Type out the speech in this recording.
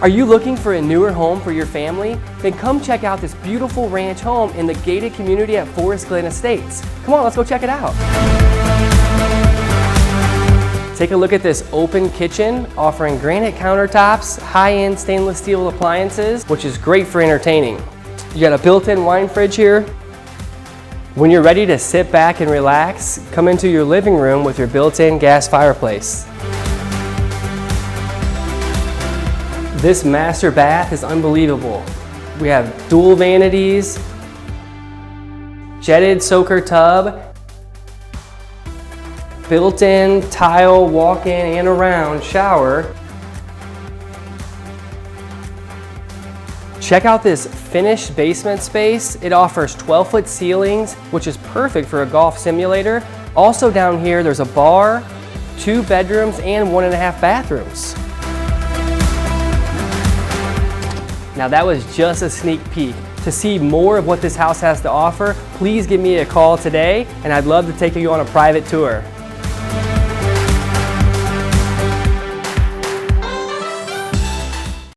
Are you looking for a newer home for your family? Then come check out this beautiful ranch home in the gated community at Forest Glen Estates. Come on, let's go check it out. Take a look at this open kitchen offering granite countertops, high-end stainless steel appliances, which is great for entertaining. You got a built-in wine fridge here. When you're ready to sit back and relax, come into your living room with your built-in gas fireplace. This master bath is unbelievable. We have dual vanities, jetted soaker tub, built-in tile walk-in and around shower. Check out this finished basement space. It offers 12-foot ceilings, which is perfect for a golf simulator. Also down here, there's a bar, 2 bedrooms, and 1.5 bathrooms. Now that was just a sneak peek. To see more of what this house has to offer, please give me a call today, and I'd love to take you on a private tour.